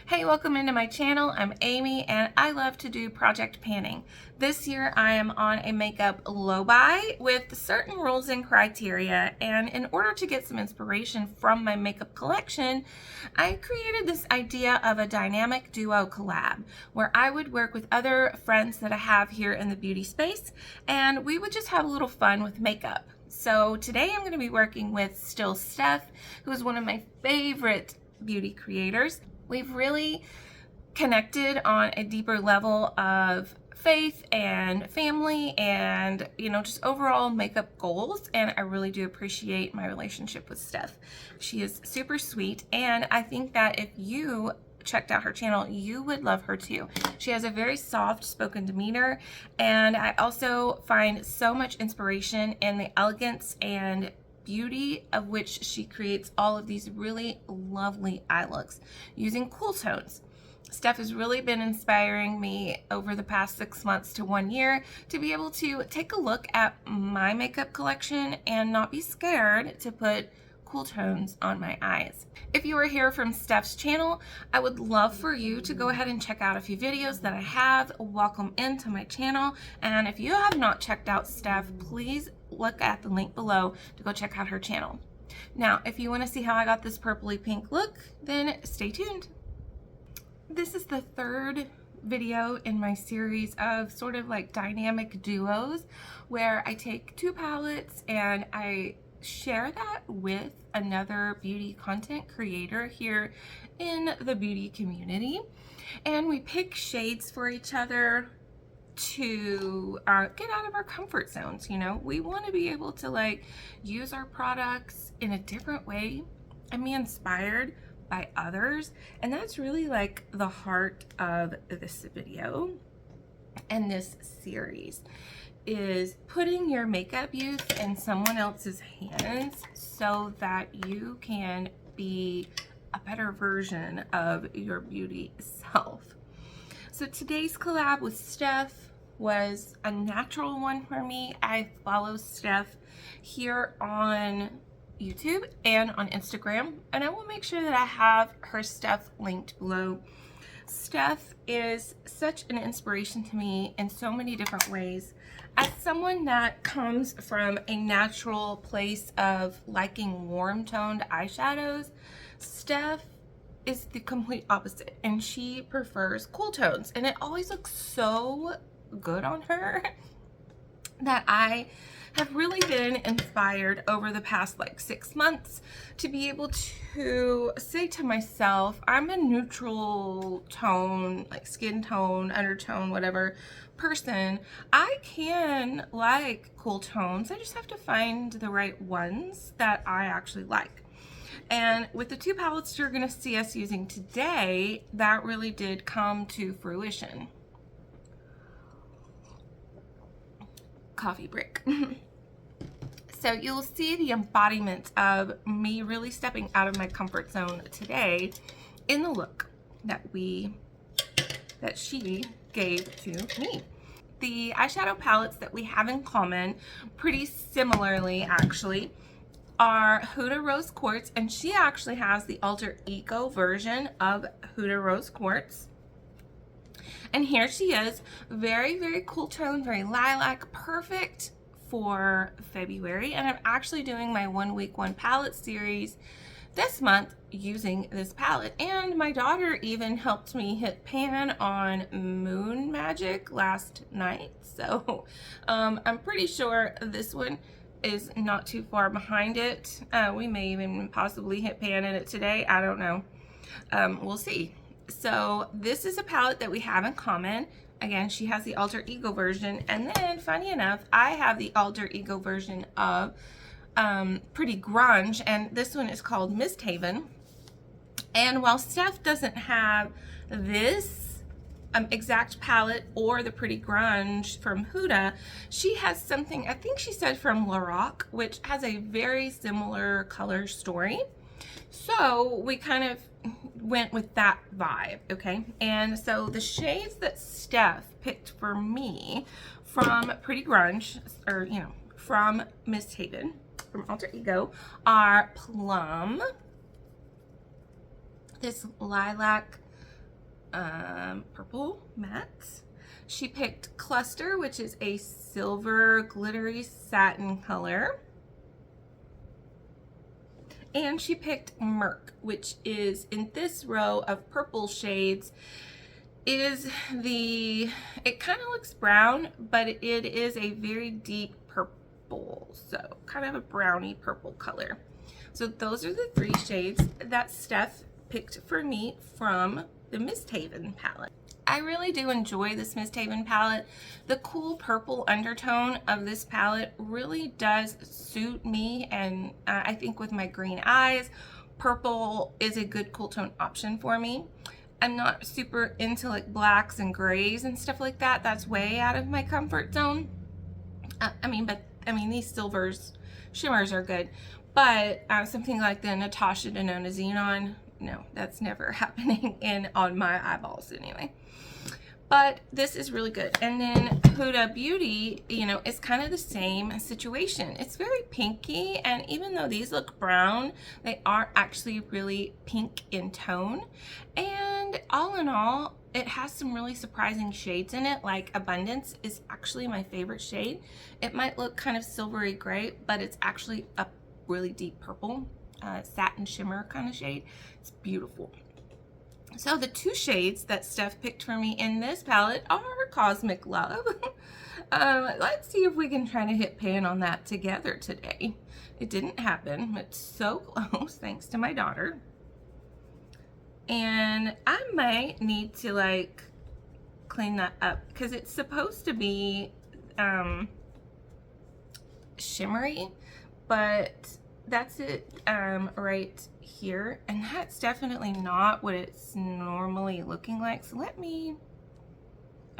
Hey, welcome into my channel. I'm Amy and I love to do project panning. This year I am on a makeup low buy with certain rules and criteria, and in order to get some inspiration from my makeup collection, I created this idea of a dynamic duo collab where I would work with other friends that I have here in the beauty space and we would just have a little fun with makeup. So today I'm going to be working with Steph, who is one of my favorite beauty creators. We've really connected on a deeper level of faith and family and, just overall makeup goals. And I really do appreciate my relationship with Steph. She is super sweet. And I think that if you checked out her channel, you would love her too. She has a very soft spoken demeanor. And I also find so much inspiration in the elegance and beauty of which she creates all of these really lovely eye looks using cool tones. Steph has really been inspiring me over the past 6 months to 1 year to be able to take a look at my makeup collection and not be scared to put cool tones on my eyes. If you are here from Steph's channel, I would love for you to go ahead and check out a few videos that I have. Welcome into my channel. And if you have not checked out Steph, please look at the link below to go check out her channel. Now, if you want to see how I got this purpley pink look, then stay tuned. This is the third video in my series of sort of like dynamic duos where I take two palettes and I share that with another beauty content creator here in the beauty community, and we pick shades for each other to get out of our comfort zones. We want to be able to use our products in a different way and be inspired by others, and that's really the heart of this video and this series, is putting your makeup use in someone else's hands so that you can be a better version of your beauty self. So today's collab with Steph was a natural one for me. I follow Steph here on YouTube and on Instagram, and I will make sure that I have her stuff linked below. Steph is such an inspiration to me in so many different ways. As someone that comes from a natural place of liking warm toned eyeshadows, Steph is the complete opposite, and she prefers cool tones, and it always looks so good on her that I have really been inspired over the past 6 months to be able to say to myself, I'm a neutral tone, skin tone, undertone, whatever person. I can like cool tones. I just have to find the right ones that I actually like. And with the two palettes you're going to see us using today, that really did come to fruition. Coffee break. So you'll see the embodiment of me really stepping out of my comfort zone today in the look that she gave to me. The eyeshadow palettes that we have in common, pretty similarly actually, are Huda Rose Quartz, and she actually has the alter ego version of Huda Rose Quartz. And here she is, very, very cool tone, very lilac, perfect for February. And I'm actually doing my 1 week 1 palette series this month using this palette. And my daughter even helped me hit pan on Moon Magic last night. So I'm pretty sure this one is not too far behind it. We may even possibly hit pan in it today. I don't know. We'll see. So this is a palette that we have in common. Again, she has the alter ego version, and then funny enough, I have the alter ego version of Pretty Grunge, and this one is called Mist Haven. And while Steph doesn't have this exact palette or the Pretty Grunge from Huda, she has something, I think she said from Lorac, which has a very similar color story. So we kind of went with that vibe, okay? And so the shades that Steph picked for me from Pretty Grunge, or from Mist Haven, from Alter Ego, are Plum, this lilac purple matte. She picked Cluster, which is a silver glittery satin color. And she picked Merc, which is in this row of purple shades. It kind of looks brown, but it is a very deep purple. So kind of a browny purple color. So those are the 3 shades that Steph picked for me from the Mist Haven palette. I really do enjoy this Mist Haven palette. The cool purple undertone of this palette really does suit me, and I think with my green eyes, purple is a good cool tone option for me. I'm not super into like blacks and grays and stuff like that. That's way out of my comfort zone. I mean, these shimmers are good, but something like the Natasha Denona Xenon, no, that's never happening on my eyeballs anyway. But this is really good. And then Huda Beauty, you know, is kind of the same situation. It's very pinky, and even though these look brown, they are actually really pink in tone. And all in all, it has some really surprising shades in it. Like Abundance is actually my favorite shade. It might look kind of silvery gray, but it's actually a really deep purple, satin shimmer kind of shade. It's beautiful. So the 2 shades that Steph picked for me in this palette are Cosmic Love. Let's see if we can try to hit pan on that together today. It didn't happen. It's so close, thanks to my daughter. And I might need to like clean that up because it's supposed to be shimmery, but that's it right here, and that's definitely not what it's normally looking like. So I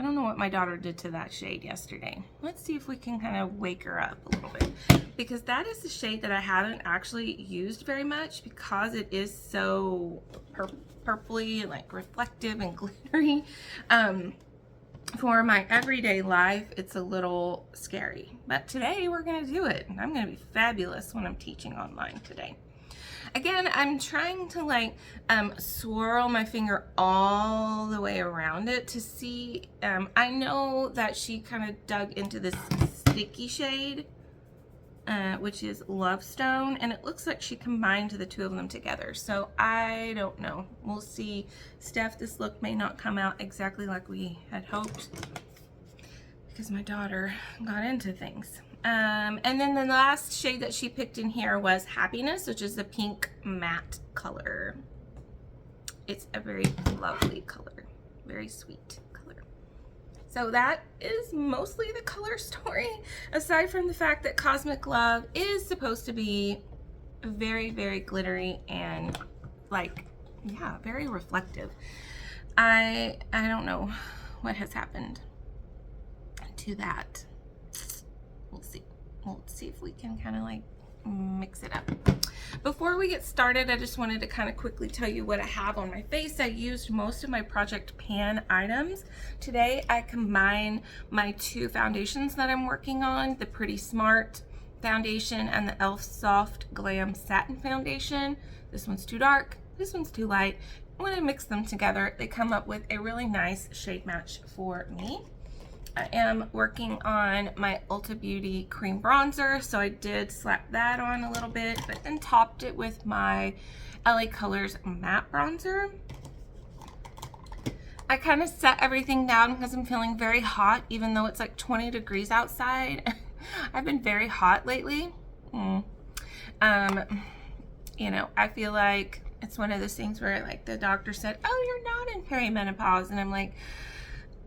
don't know what my daughter did to that shade yesterday. Let's see if we can kind of wake her up a little bit, because that is the shade that I haven't actually used very much because it is so purpley and like reflective and glittery. For my everyday life, it's a little scary, but today we're gonna do it. I'm gonna be fabulous when I'm teaching online today. Again, I'm trying to like swirl my finger all the way around it to see. I know that she kind of dug into this sticky shade, which is Love Stone, and it looks like she combined the 2 of them together. So I don't know. We'll see. Steph, this look may not come out exactly like we had hoped because my daughter got into things. And then the last shade that she picked in here was Happiness, which is the pink matte color. It's a very lovely color, very sweet color. So that is mostly the color story, aside from the fact that Cosmic Love is supposed to be very, very glittery and like, yeah, very reflective. I don't know what has happened to that. We'll see if we can kind of like mix it up. Before we get started, I just wanted to kind of quickly tell you what I have on my face. I used most of my Project Pan items. Today I combine my 2 foundations that I'm working on, the Pretty Smart foundation and the e.l.f. Soft Glam Satin foundation. This one's too dark, this one's too light. When I mix them together, they come up with a really nice shade match for me. I am working on my Ulta Beauty cream bronzer, so I did slap that on a little bit, but then topped it with my LA Colors matte bronzer. I kind of set everything down because I'm feeling very hot, even though it's like 20 degrees outside. I've been very hot lately. You know, I feel like it's one of those things where like the doctor said, oh, you're not in perimenopause, and I'm like,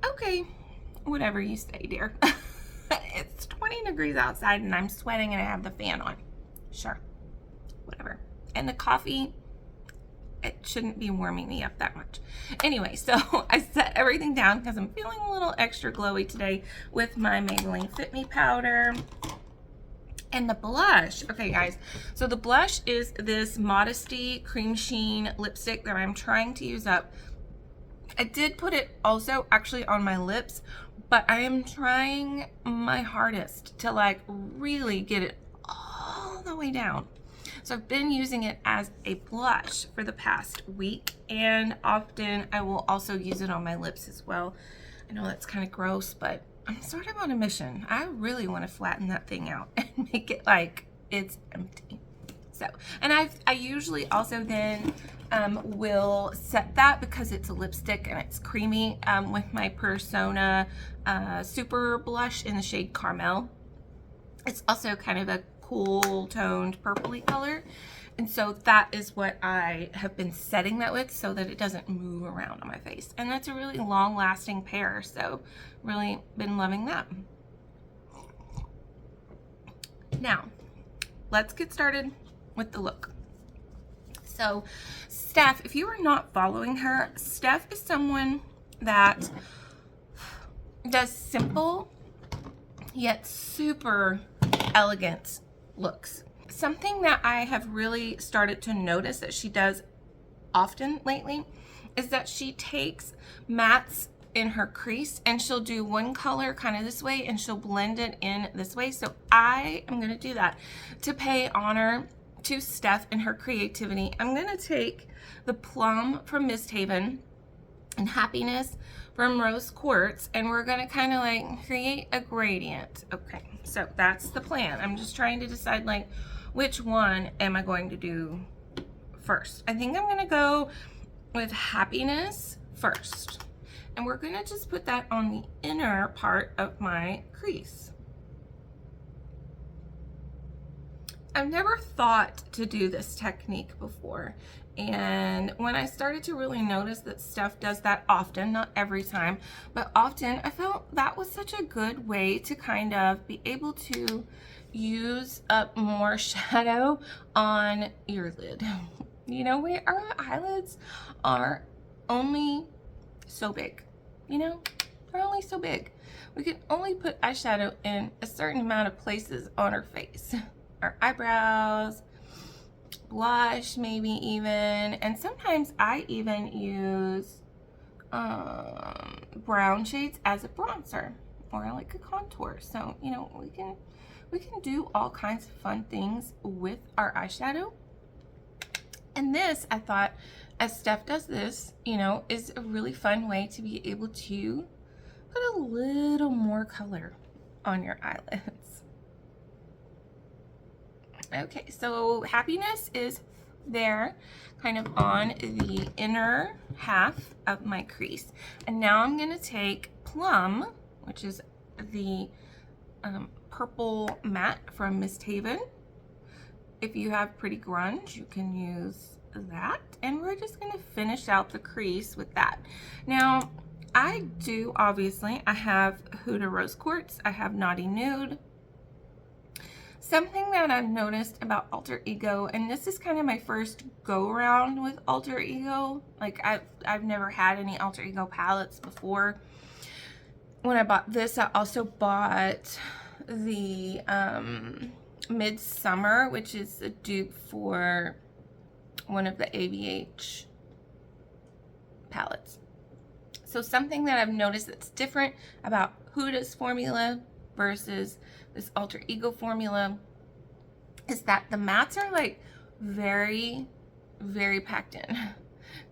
okay, whatever you say, dear. It's 20 degrees outside and I'm sweating and I have the fan on. Sure, whatever. And the coffee, it shouldn't be warming me up that much. Anyway, so I set everything down because I'm feeling a little extra glowy today with my Maybelline Fit Me powder. And the blush, okay guys, so the blush is this Modesty Cream Sheen lipstick that I'm trying to use up. I did put it also actually on my lips, but I am trying my hardest to like really get it all the way down. So I've been using it as a blush for the past week, and often I will also use it on my lips as well. I know that's kind of gross, but I'm sort of on a mission. I really want to flatten that thing out and make it like it's empty. So, and I usually also then will set that, because it's a lipstick and it's creamy, with my Persona Super Blush in the shade Caramel. It's also kind of a cool toned purpley color. And so that is what I have been setting that with, so that it doesn't move around on my face. And that's a really long lasting pair. So really been loving that. Now, let's get started with the look. So Steph, if you are not following her, Steph is someone that does simple yet super elegant looks. Something that I have really started to notice that she does often lately is that she takes mattes in her crease and she'll do one color kind of this way and she'll blend it in this way. So I am going to do that to pay honor to Steph and her creativity. I'm going to take the Plum from Mist Haven and Happiness from Rose Quartz, and we're going to kind of like create a gradient. Okay, so that's the plan. I'm just trying to decide like which one am I going to do first. I think I'm going to go with Happiness first, and we're going to just put that on the inner part of my crease. I've never thought to do this technique before, and when I started to really notice that Steph does that often, not every time, but often, I felt that was such a good way to kind of be able to use up more shadow on your lid. You know, our eyelids are only so big, you know, they're only so big. We can only put eyeshadow in a certain amount of places on our face. Our eyebrows, blush maybe even, and sometimes I even use brown shades as a bronzer or like a contour. So, you know, we can do all kinds of fun things with our eyeshadow. And this, I thought, as Steph does this, you know, is a really fun way to be able to put a little more color on your eyelids. Okay, so Happiness is there kind of on the inner half of my crease. And now I'm going to take Plum, which is the purple matte from Mist Haven. If you have Pretty Grunge, you can use that. And we're just going to finish out the crease with that. Now, I have Huda Rose Quartz. I have Naughty Nude. Something that I've noticed about Alter Ego, and this is kind of my first go around with Alter Ego. Like I've never had any Alter Ego palettes before. When I bought this, I also bought the Midsummer, which is a dupe for one of the ABH palettes. So something that I've noticed that's different about Huda's formula versus this Alter Ego formula is that the mattes are like very, very packed in.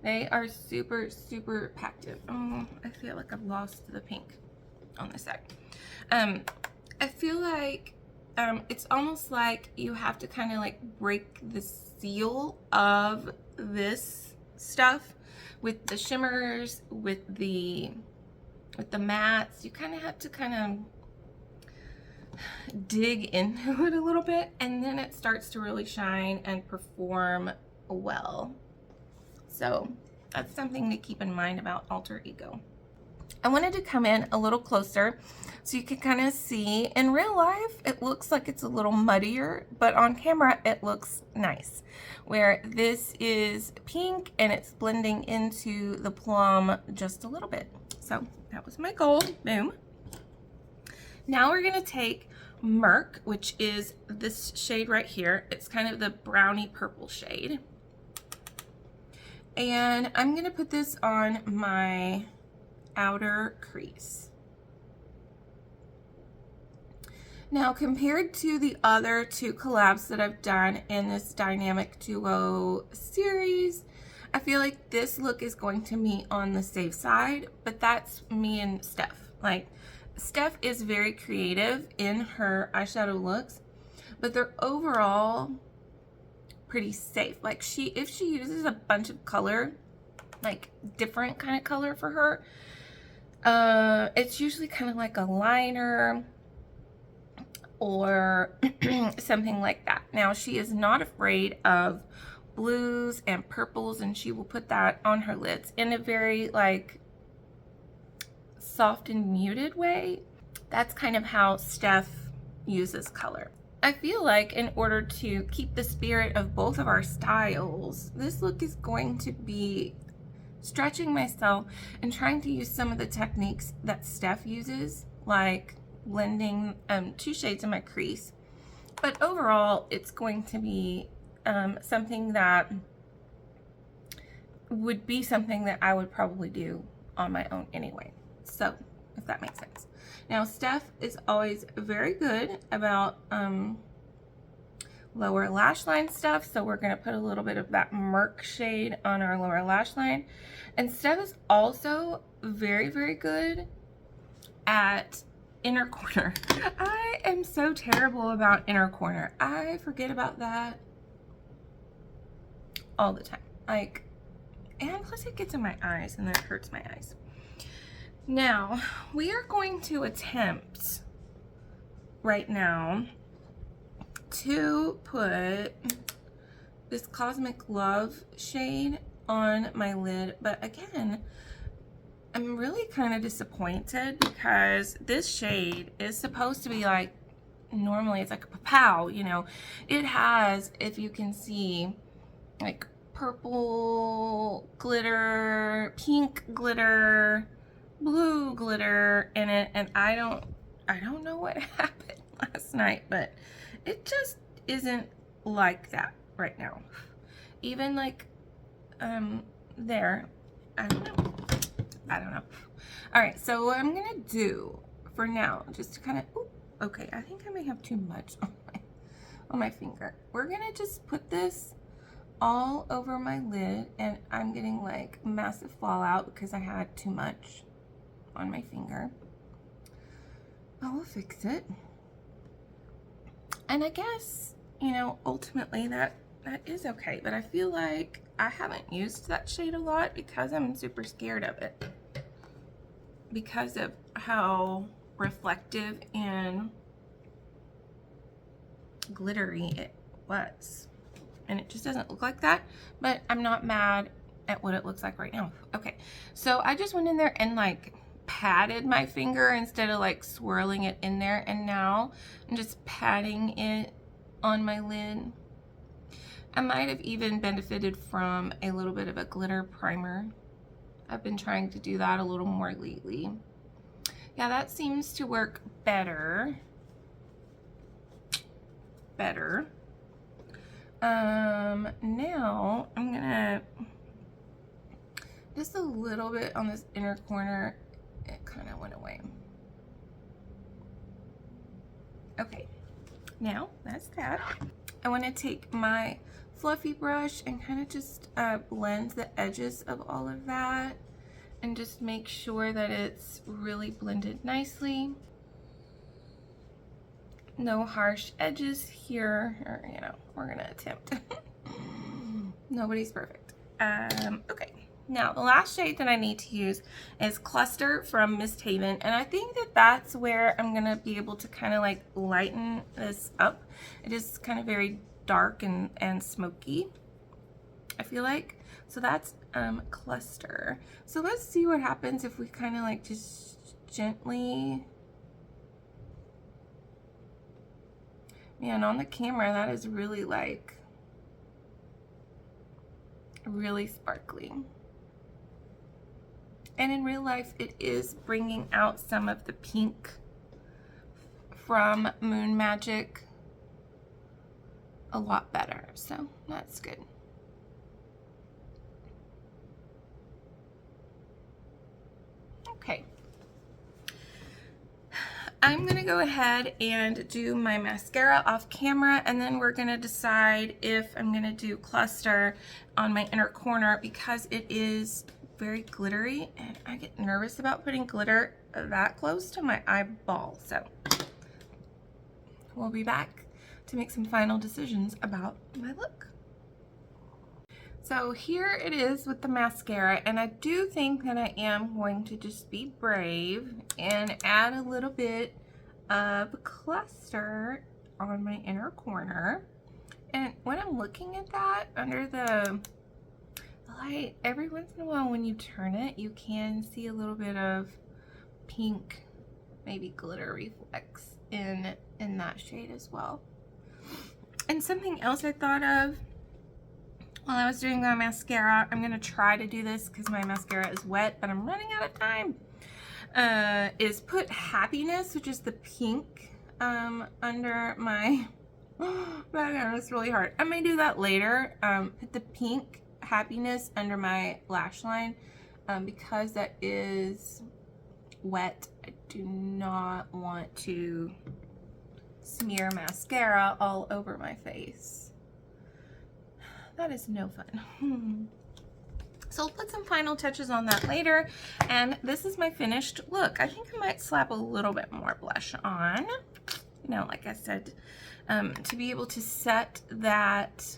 They are super, super packed in. Oh, I feel like I've lost the pink on this side. I feel like it's almost like you have to kind of like break the seal of this stuff with the shimmers, with the mattes. You kind of have to kind of dig into it a little bit, and then it starts to really shine and perform well. So that's something to keep in mind about Alter Ego. I wanted to come in a little closer so you can kind of see. In real life, it looks like it's a little muddier, but on camera, it looks nice. Where this is pink and it's blending into the plum just a little bit. So that was my goal. Boom. Now we're going to take Merc, which is this shade right here. It's kind of the brownie purple shade. And I'm going to put this on my outer crease. Now, compared to the other two collabs that I've done in this Dynamic Duo series, I feel like this look is going to be on the safe side, but that's me and Steph. Like, Steph is very creative in her eyeshadow looks, but they're overall pretty safe. Like, if she uses a bunch of color, like different kind of color for her, it's usually kind of like a liner or something like that. Now, she is not afraid of blues and purples, and she will put that on her lids in a very like soft and muted way. That's kind of how Steph uses color. I feel like in order to keep the spirit of both of our styles, this look is going to be stretching myself and trying to use some of the techniques that Steph uses, like blending 2 shades in my crease. But overall, it's going to be something that would be something that I would probably do on my own anyway. So, if that makes sense. Now, Steph is always very good about lower lash line stuff, so we're going to put a little bit of that Merc shade on our lower lash line. And Steph is also very, very good at inner corner. I am so terrible about inner corner. I forget about that all the time. Like, and plus it gets in my eyes and that hurts my eyes. Now, we are going to attempt right now to put this Cosmic Love shade on my lid, but again, I'm really kind of disappointed because this shade is supposed to be like, normally it's like a pow, you know. It has, if you can see, like purple glitter, pink glitter, blue glitter in it, and I don't know what happened last night, but it just isn't like that right now. Even like there, I don't know. All right, so what I'm gonna do for now, just to kind of, okay, I think I may have too much on my finger. We're gonna just put this all over my lid, and I'm getting like massive fallout because I had too much on my finger. I will fix it. And I guess, you know, ultimately that is okay, but I feel like I haven't used that shade a lot because I'm super scared of it, because of how reflective and glittery it was. And it just doesn't look like that, but I'm not mad at what it looks like right now. Okay, so I just went in there and like patted my finger instead of like swirling it in there, and now I'm just patting it on my lid. I might have even benefited from a little bit of a glitter primer. I've been trying to do that a little more lately. Yeah, that seems to work better. Now I'm gonna just a little bit on this inner corner. It kind of went away. Okay, now that's that. I want to take my fluffy brush and kind of just blend the edges of all of that and just make sure that it's really blended nicely. No harsh edges here, or you know, we're gonna attempt. Nobody's perfect. Okay. Now, the last shade that I need to use is Cluster from Miss Haven, and I think that that's where I'm going to be able to kind of like lighten this up. It is kind of very dark and smoky, I feel like. So that's Cluster. So let's see what happens if we kind of like just gently... Man, on the camera, that is really like, really sparkly. And in real life, it is bringing out some of the pink from Moon Magic a lot better. So that's good. Okay. I'm gonna go ahead and do my mascara off camera, and then we're gonna decide if I'm gonna do cluster on my inner corner because it is very glittery and I get nervous about putting glitter that close to my eyeball. So we'll be back to make some final decisions about my look. So here it is with the mascara, and I do think that I am going to just be brave and add a little bit of cluster on my inner corner. And when I'm looking at that under the light, every once in a while when you turn it, you can see a little bit of pink, maybe glitter reflex in that shade as well. And something else I thought of while I was doing my mascara, I'm gonna try to do this because my mascara is wet, but I'm running out of time, is put happiness, which is the pink, under my, it's really hard. I may do that later. Put the pink happiness under my lash line, because that is wet. I do not want to smear mascara all over my face. That is no fun. So I'll put some final touches on that later, and this is my finished look. I think I might slap a little bit more blush on, you know, like I said, to be able to set that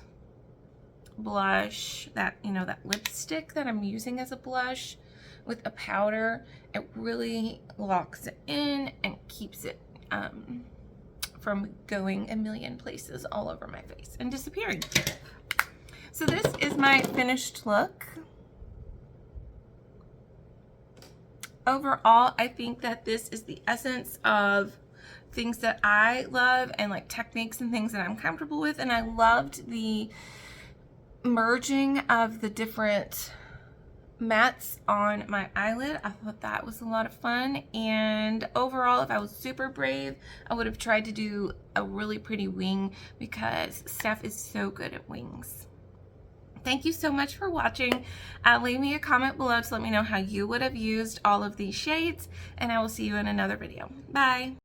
blush, that, you know, that lipstick that I'm using as a blush with a powder. It really locks it in and keeps it from going a million places all over my face and disappearing. So this is my finished look. Overall, I think that this is the essence of things that I love and like techniques and things that I'm comfortable with. And I loved the merging of the different mattes on my eyelid. I thought that was a lot of fun. And overall, if I was super brave, I would have tried to do a really pretty wing because Steph is so good at wings. Thank you so much for watching. Leave me a comment below to let me know how you would have used all of these shades, and I will see you in another video. Bye.